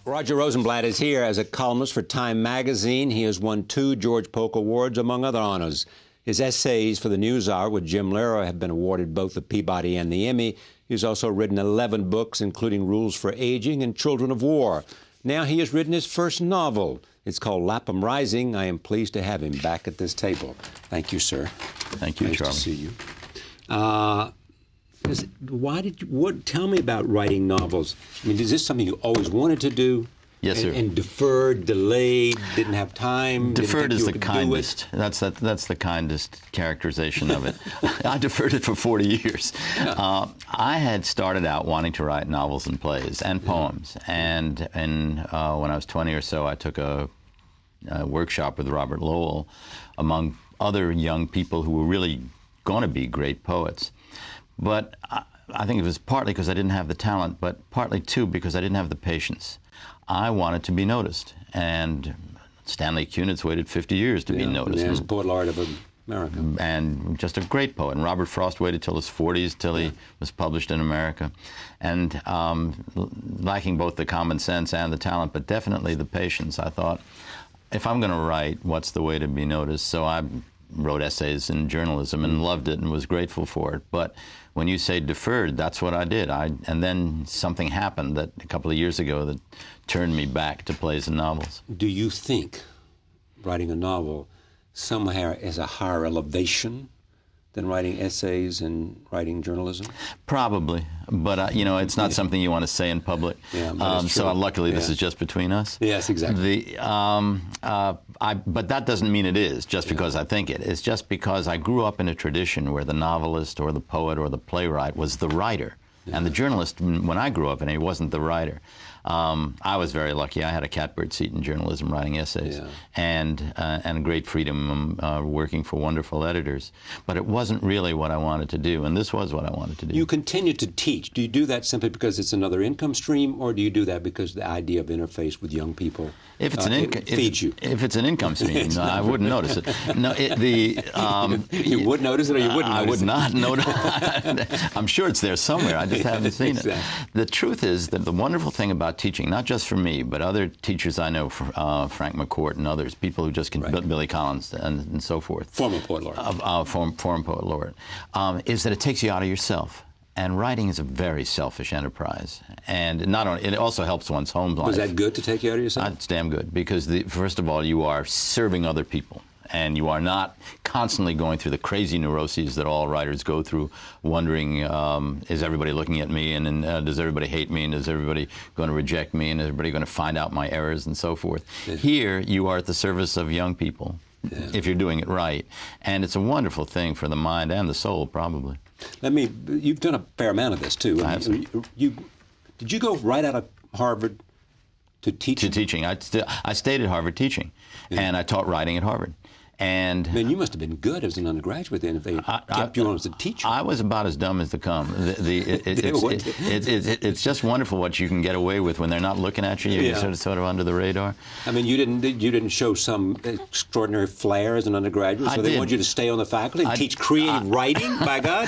Roger Rosenblatt is here as a columnist for Time magazine. He has won 2 George Polk Awards, among other honors. His essays for the NewsHour with Jim Lehrer have been awarded both the Peabody and the Emmy. He's also written 11 books, including Rules for Aging and Children of War. Now he has written his first novel. It's called Lapham Rising. I am pleased to have him back at this table. Thank you, sir. Thank you, nice Charlie. Nice to see you. Tell me about writing novels. I mean, is this something you always wanted to do? Yes, sir. And deferred, delayed, didn't have time? Deferred is the kindest. That's the kindest characterization of it. I deferred it for 40 years. Yeah. I had started out wanting to write novels and plays and poems. And when I was 20 or so, I took a workshop with Robert Lowell, among other young people who were really going to be great poets. But I think it was partly because I didn't have the talent, but partly, too, because I didn't have the patience. I wanted to be noticed, and Stanley Kunitz waited 50 years to be noticed. He was poet laureate of America. And just a great poet. And Robert Frost waited till his 40s till he was published in America. And lacking both the common sense and the talent, but definitely the patience, I thought, if I'm going to write, what's the way to be noticed? So I wrote essays in journalism and loved it and was grateful for it. But when you say deferred, that's what I did. And then something happened that a couple of years ago that turned me back to plays and novels. Do you think writing a novel somehow is a higher elevation than writing essays and writing journalism? Probably, but you know, it's not something you want to say in public. Yeah, so luckily, this is just between us. Yes, exactly. But that doesn't mean it is just because I think it. It's just because I grew up in a tradition where the novelist or the poet or the playwright was the writer, and the journalist, when I grew up in it, he wasn't the writer. I was very lucky. I had a catbird seat in journalism, writing essays, and great freedom working for wonderful editors. But it wasn't really what I wanted to do, and this was what I wanted to do. You continue to teach. Do you do that simply because it's another income stream, or do you do that because the idea of interface with young people if it's an feeds you? If it's an income stream, I wouldn't notice it. No, you would notice it, or you wouldn't. I would not notice. I'm sure it's there somewhere. I just haven't seen it. The truth is that the wonderful thing about teaching, not just for me, but other teachers I know, Frank McCourt and others, people who just can, Billy Collins and so forth. Former poet laureate. Former poet laureate. Is that it takes you out of yourself. And writing is a very selfish enterprise. And not only, it also helps one's home life. Was that good to take you out of yourself? It's damn good, because first of all, you are serving other people. And you are not constantly going through the crazy neuroses that all writers go through, wondering, is everybody looking at me, and does everybody hate me, and is everybody going to reject me, and is everybody going to find out my errors, and so forth. Yeah. Here, you are at the service of young people, if you're doing it right. And it's a wonderful thing for the mind and the soul, probably. You've done a fair amount of this, too. I have. Did you go right out of Harvard to teaching? To teaching. I stayed at Harvard teaching, and I taught writing at Harvard. And man, you must have been good as an undergraduate then if they kept you on as a teacher. I was about as dumb as they come. It's just wonderful what you can get away with when they're not looking at you. You're sort of under the radar. I mean, you didn't show some extraordinary flair as an undergraduate, so they wanted you to stay on the faculty and teach creative writing, by God?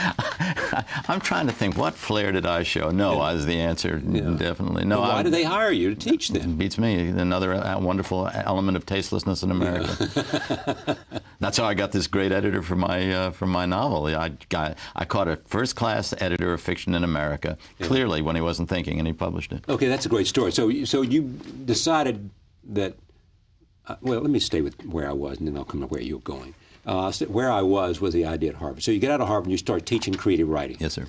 I'm trying to think, what flair did I show? No, is the answer. Definitely. No. Well, why did they hire you to teach then? Beats me. Another wonderful element of tastelessness in America. That's how I got this great editor for my novel. I caught a first-class editor of fiction in America, clearly when he wasn't thinking, and he published it. Okay, that's a great story. So you decided that, well, let me stay with where I was, and then I'll come to where you're going. Where I was the idea at Harvard. So you get out of Harvard and you start teaching creative writing. Yes, sir.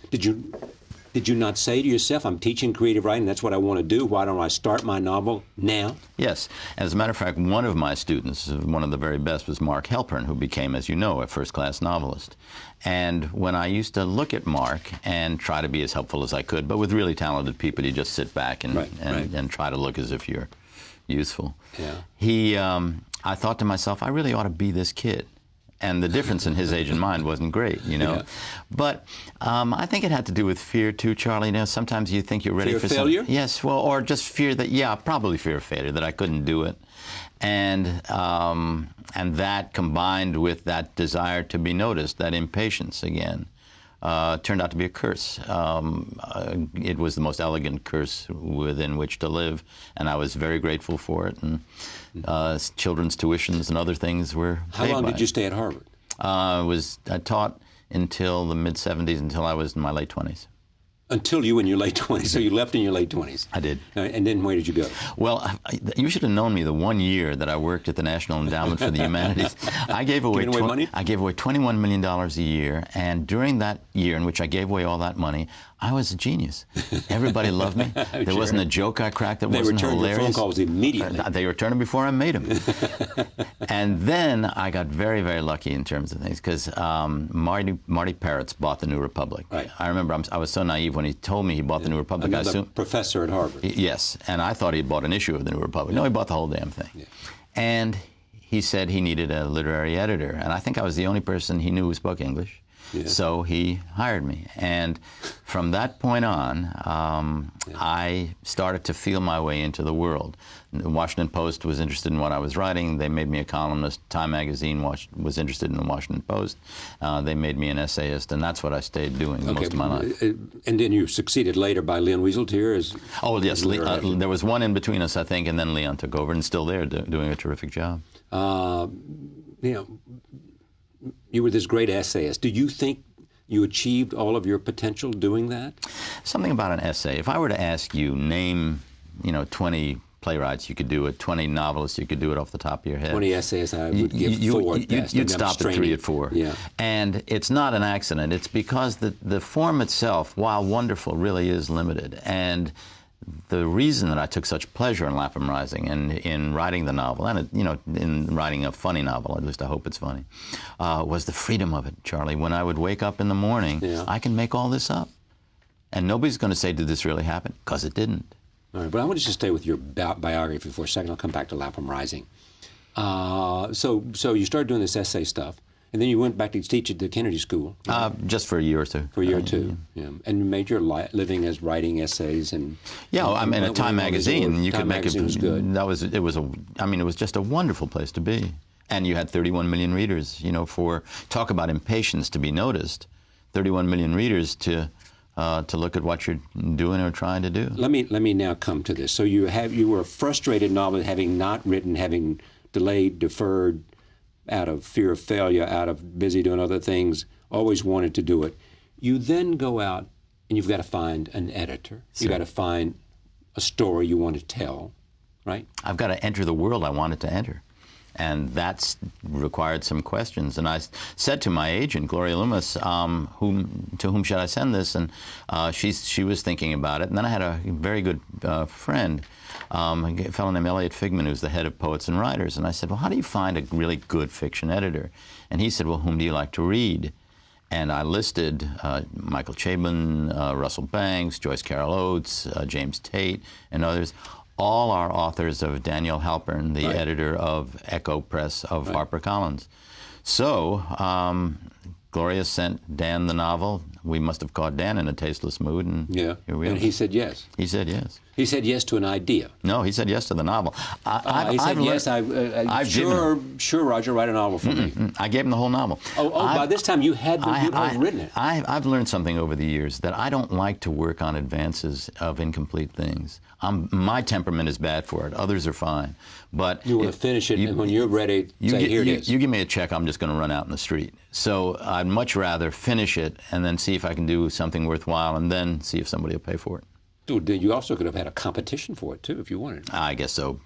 Did you not say to yourself, I'm teaching creative writing, that's what I want to do, why don't I start my novel now? Yes. As a matter of fact, one of my students, one of the very best, was Mark Halpern, who became, as you know, a first-class novelist. And when I used to look at Mark and try to be as helpful as I could, but with really talented people, you just sit back and try to look as if you're useful. Yeah. I thought to myself, I really ought to be this kid. And the difference in his age and mine wasn't great, you know. Yeah. But I think it had to do with fear, too, Charlie. You know, sometimes you think you're ready for failure? Yes, well, or just fear that, probably fear of failure, that I couldn't do it. And that combined with that desire to be noticed, that impatience again, turned out to be a curse. It was the most elegant curse within which to live, and I was very grateful for it. And children's tuitions and other things were How long did you stay at Harvard? I taught until the mid-'70s, until I was in my late 20s. Until you were in your late 20s, so you left in your late 20s. I did. And then where did you go? Well, you should have known me the 1 year that I worked at the National Endowment for the Humanities. I gave away money? I gave away $21 million a year, and during that year in which I gave away all that money, I was a genius. Everybody loved me. There wasn't a joke I cracked that wasn't hilarious. They returned your phone calls immediately. They returned them before I made them. And then I got very, very lucky in terms of things, because Marty Peretz bought the New Republic. Right. I remember I was so naive when he told me he bought the New Republic. Another professor at Harvard. Yes, and I thought he bought an issue of the New Republic. No, he bought the whole damn thing. Yeah. And he said he needed a literary editor, and I think I was the only person he knew who spoke English. Yeah. So he hired me, and from that point on, I started to feel my way into the world. The Washington Post was interested in what I was writing. They made me a columnist. Time magazine was interested in the Washington Post. They made me an essayist, and that's what I stayed doing most of my life. And then you succeeded later by Leon Wieseltier as... Oh, yes. There was one in between us, I think, and then Leon took over, and still there doing a terrific job. You were this great essayist. Do you think you achieved all of your potential doing that? Something about an essay. If I were to ask you, name, 20 playwrights, you could do it. 20 novelists, you could do it off the top of your head. 20 essays, I would give 4 at best. You'd stop at 3 at 4. Yeah. And it's not an accident. It's because the form itself, while wonderful, really is limited. And the reason that I took such pleasure in Lapham Rising and in writing the novel, and in writing a funny novel, at least I hope it's funny, was the freedom of it, Charlie. When I would wake up in the morning, I can make all this up. And nobody's going to say, did this really happen? Because it didn't. All right, but I want to just stay with your biography for a second. I'll come back to Lapham Rising. So you started doing this essay stuff. And then you went back to teach at the Kennedy School. Just for a year or two. For a year or two, yeah. And you made your living as writing essays and. Yeah, I mean, a Time magazine, you could make it. Was good. It was just a wonderful place to be, and you had 31 million readers. For talk about impatience to be noticed, 31 million readers to look at what you're doing or trying to do. Let me now come to this. So you were a frustrated novelist, having not written, having delayed, deferred, out of fear of failure, out of busy doing other things, always wanted to do it. You then go out and you've got to find an editor. You've got to find a story you want to tell, right? I've got to enter the world I wanted to enter. And that's required some questions. And I said to my agent, Gloria Loomis, to whom should I send this? And she was thinking about it. And then I had a very good friend, a fellow named Elliot Figman, who's the head of Poets and Writers. And I said, well, how do you find a really good fiction editor? And he said, well, whom do you like to read? And I listed Michael Chabon, Russell Banks, Joyce Carol Oates, James Tate, and others. All are authors of Daniel Halpern, the editor of Echo Press of HarperCollins. So Gloria sent Dan the novel. We must have caught Dan in a tasteless mood, and here we are. And he said yes. He said yes. He said yes to an idea. No, he said yes to the novel. He said yes. Sure, Roger, write a novel for me. I gave him the whole novel. By this time you'd written it. I've learned something over the years that I don't like to work on advances of incomplete things. My temperament is bad for it. Others are fine. But you want to finish it, and when you're ready, say, here it is. You give me a check, I'm just going to run out in the street. So I'd much rather finish it and then see if I can do something worthwhile and then see if somebody will pay for it. Dude, you also could have had a competition for it, too, if you wanted. I guess so.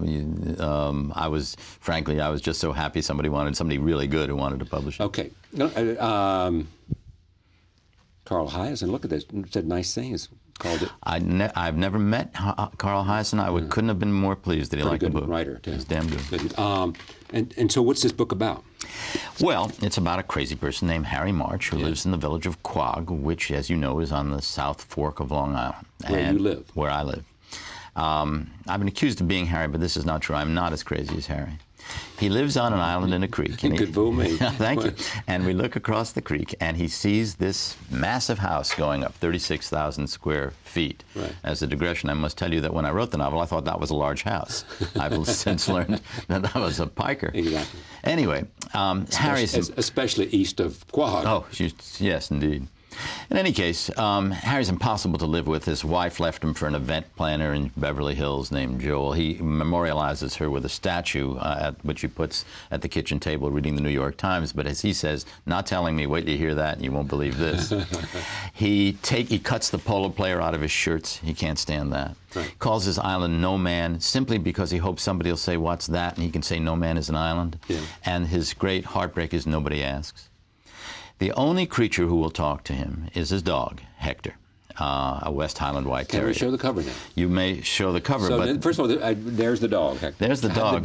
I was just so happy somebody really good who wanted to publish it. Okay. Carl Hiaasen, look at this. Said nice things. Called it. I've never met Carl Hiaasen. I couldn't have been more pleased that he liked the book. Writer, too. He's damn good. And so what's this book about? Well, it's about a crazy person named Harry March who lives in the village of Quogue, which, as you know, is on the South Fork of Long Island. Where you live. Where I live. I've been accused of being Harry, but this is not true. I'm not as crazy as Harry. He lives on an island in a creek. Good fool me. Thank you. And we look across the creek, and he sees this massive house going up 36,000 square feet. Right. As a digression, I must tell you that when I wrote the novel, I thought that was a large house. I've since learned that was a piker. Exactly. Anyway, Harry's... Especially east of Quogue. Oh, yes, indeed. In any case, Harry's impossible to live with. His wife left him for an event planner in Beverly Hills named Joel. He memorializes her with a statue, which he puts at the kitchen table reading the New York Times. But as he says, not telling me, wait till you hear that and you won't believe this. He cuts the polo player out of his shirts. He can't stand that. Right. Calls his island No Man simply because he hopes somebody will say, what's that? And he can say No Man is an island. Yeah. And his great heartbreak is nobody asks. The only creature who will talk to him is his dog, Hector, a West Highland White Terrier. Can we show the cover now? You may show the cover. So but first of all, there's the dog, Hector. There's the dog.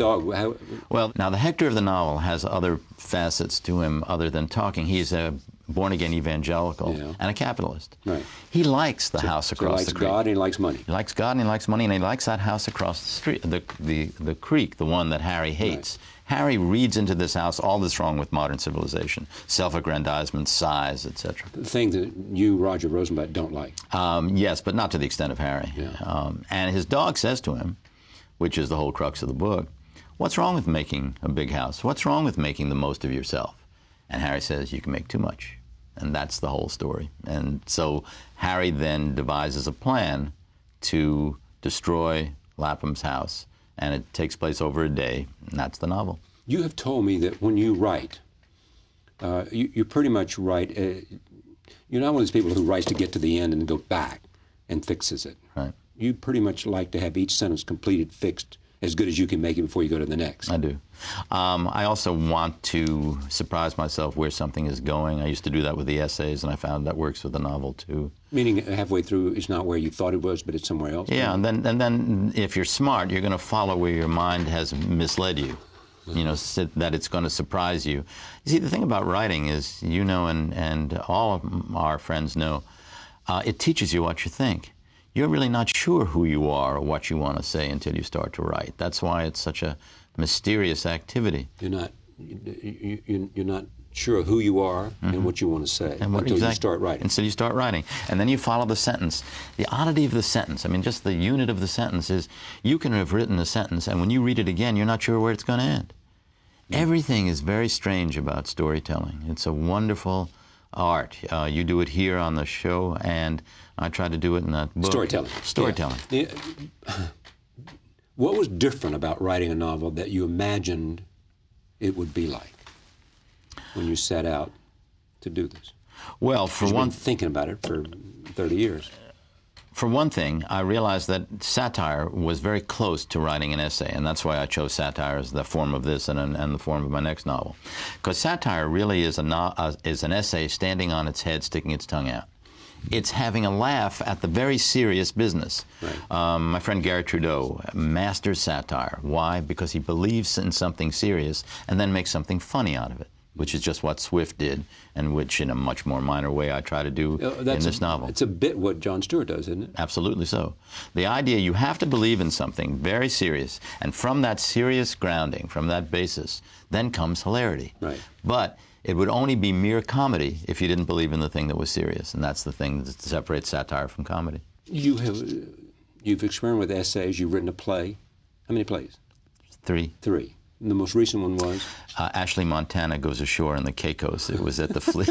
Well, now the Hector of the novel has other facets to him other than talking. He's a born-again evangelical and a capitalist. Right. He likes the house across the creek. He likes God and he likes money. He likes God and he likes money, and he likes that house across the street, the creek, the one that Harry hates. Right. Harry reads into this house all that's wrong with modern civilization: self-aggrandizement, size, etc. The thing that you, Roger Rosenblatt, don't like. Yes, but not to the extent of Harry. Yeah. And his dog says to him, which is the whole crux of the book, what's wrong with making a big house? What's wrong with making the most of yourself? And Harry says, you can make too much. And that's the whole story. And so Harry then devises a plan to destroy Lapham's house. And it takes place over a day, and that's the novel. You have told me that when you write, you pretty much write, you're not one of those people who writes to get to the end and then goes back and fixes it. Right. You pretty much like to have each sentence completed, fixed, as good as you can make it before you go to the next. I do. I also want to surprise myself where something is going. I used to do that with the essays, and I found that works with the novel, too. Meaning halfway through, it's not where you thought it was, but it's somewhere else? Yeah, and then if you're smart, you're going to follow where your mind has misled you. You know, that it's going to surprise you. You see, the thing about writing is, you know, and all of our friends know, it teaches you what you think. You're really not sure who you are or what you want to say until you start to write. That's why it's such a mysterious activity. You're not sure who you are and what you want to say until you start writing. Until you start writing. And then you follow the sentence. The oddity of the sentence, I mean, just the unit of the sentence is you can have written a sentence, and when you read it again, you're not sure where it's going to end. Everything is very strange about storytelling. It's a wonderful art. You do it here on the show, and I try to do it in that book. Storytelling. Yeah. What was different about writing a novel that you imagined it would be like when you set out to do this? Well, You've been thinking about it for 30 years. For one thing, I realized that satire was very close to writing an essay, and that's why I chose satire as the form of this and the form of my next novel. Because satire really is an essay standing on its head, sticking its tongue out. It's having a laugh at the very serious business. Right. My friend Garrett Trudeau masters satire. Why? Because he believes in something serious and then makes something funny out of it, which is just what Swift did, and which in a much more minor way I try to do in this novel. It's a bit what Jon Stewart does, isn't it? Absolutely so. The idea you have to believe in something very serious, and from that serious grounding, from that basis, then comes hilarity. Right. But it would only be mere comedy if you didn't believe in the thing that was serious, and that's the thing that separates satire from comedy. You've experimented with essays. You've written a play. How many plays? 3. 3. And the most recent one was? Ashley Montana Goes Ashore in the Caicos. It was at the Fleet.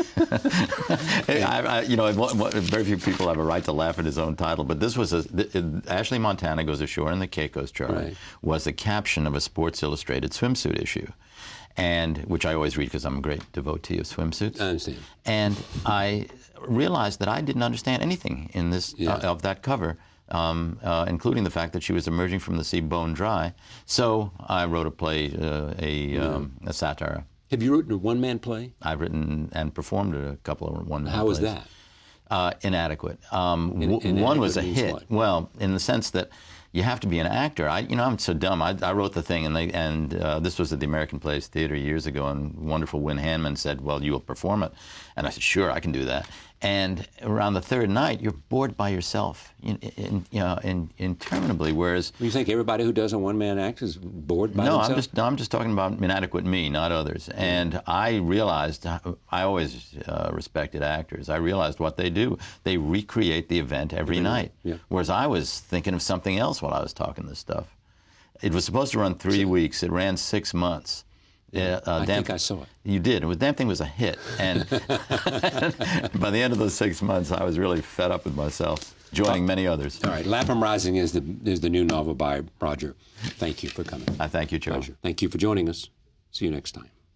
You know, very few people have a right to laugh at his own title, but this was Ashley Montana Goes Ashore in the Caicos, Charlie, right, was the caption of a Sports Illustrated swimsuit issue, and which I always read because I'm a great devotee of swimsuits. I understand. And I realized that I didn't understand anything in this of that cover. Including the fact that she was emerging from the sea bone dry. So I wrote a play, a satire. Have you written a one-man play? I've written and performed a couple of one-man plays. How was that? Inadequate. One was a hit. What? Well, in the sense that you have to be an actor. I'm so dumb. I wrote the thing, and this was at the American Place Theater years ago, and wonderful Win Hanman said, well, you will perform it. And I said, sure, I can do that. And around the third night, you're bored by yourself, interminably. Whereas you think everybody who does a one-man act is bored by themselves? No, I'm just talking about inadequate me, not others. And I realized, I always respected actors. I realized what they do. They recreate the event every night. Yeah. Whereas I was thinking of something else while I was talking this stuff. It was supposed to run 3 weeks. It ran 6 months. I think I saw it. You did. Damn Thing was a hit. And by the end of those 6 months, I was really fed up with myself, joining many others. All right. Lapham Rising is the new novel by Roger. Thank you for coming. I thank you, Joe. Pleasure. Thank you for joining us. See you next time.